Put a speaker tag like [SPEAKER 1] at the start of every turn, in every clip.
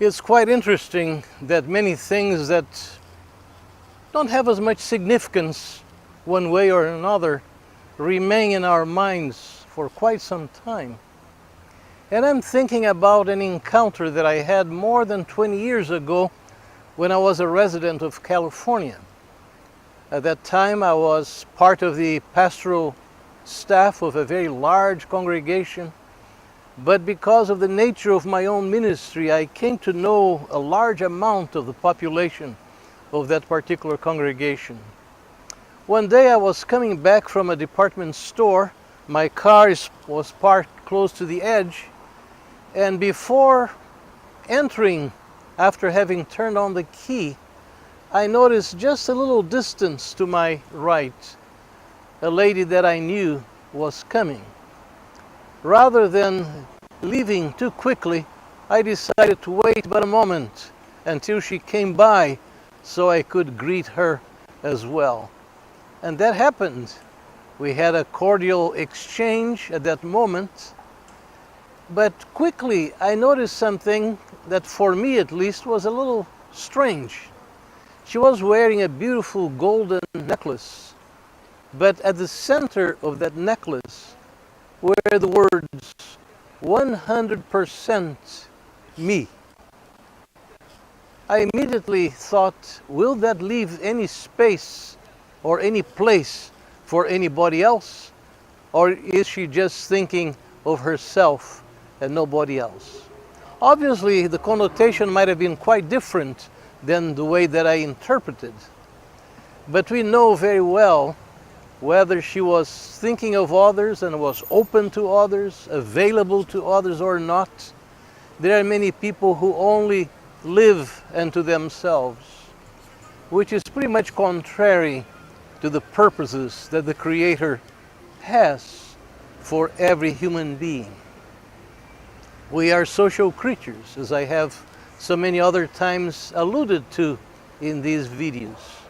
[SPEAKER 1] It's quite interesting that many things that don't have as much significance one way or another remain in our minds for quite some time. And I'm thinking about an encounter that I had more than 20 years ago when I was a resident of California. At that time, I was part of the pastoral staff of a very large congregation, but because of the nature of my own ministry, I came to know a large amount of the population of that particular congregation. One day I was coming back from a department store. My car was parked close to the edge, and before entering, after having turned on the key, I noticed just a little distance to my right, a lady that I knew was coming. Rather than leaving too quickly, I decided to wait but a moment until she came by so I could greet her as well. And that happened. We had a cordial exchange at that moment, but quickly I noticed something that for me at least was a little strange. She was wearing a beautiful golden necklace, but at the center of that necklace were the words 100% me. I immediately thought, will that leave any space or any place for anybody else? Or is she just thinking of herself and nobody else? Obviously, the connotation might have been quite different than the way that I interpreted. But we know very well whether she was thinking of others and was open to others, available to others or not. There are many people who only live unto themselves, which is pretty much contrary to the purposes that the Creator has for every human being. We are social creatures, as I have so many other times alluded to in these videos.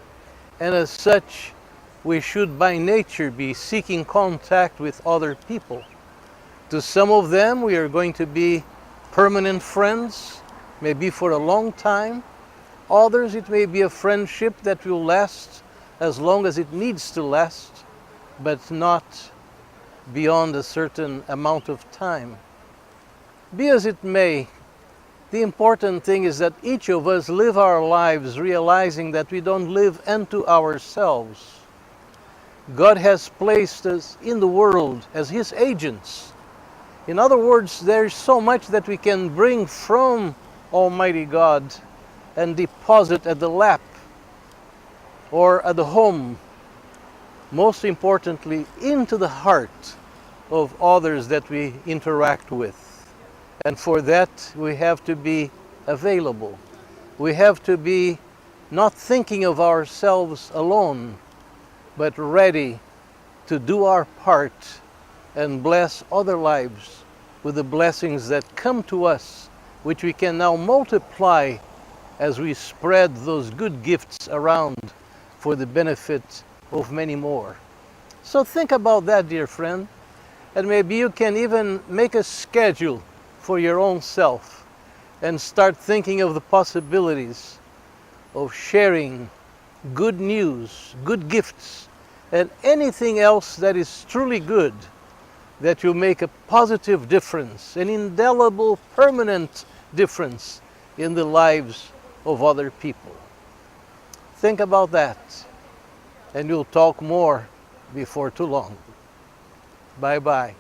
[SPEAKER 1] And as such, we should by nature be seeking contact with other people. To some of them, we are going to be permanent friends, maybe for a long time. Others, it may be a friendship that will last as long as it needs to last, but not beyond a certain amount of time. Be as it may, the important thing is that each of us live our lives realizing that we don't live unto ourselves. God has placed us in the world as His agents. In other words, there's so much that we can bring from Almighty God and deposit at the lap or at the home, most importantly, into the heart of others that we interact with. And for that, we have to be available. We have to be not thinking of ourselves alone, but ready to do our part and bless other lives with the blessings that come to us, which we can now multiply as we spread those good gifts around for the benefit of many more. So think about that, dear friend, and maybe you can even make a schedule for your own self and start thinking of the possibilities of sharing good news, good gifts, and anything else that is truly good, that will make a positive difference, an indelible, permanent difference in the lives of other people. Think about that, and we'll talk more before too long. Bye-bye.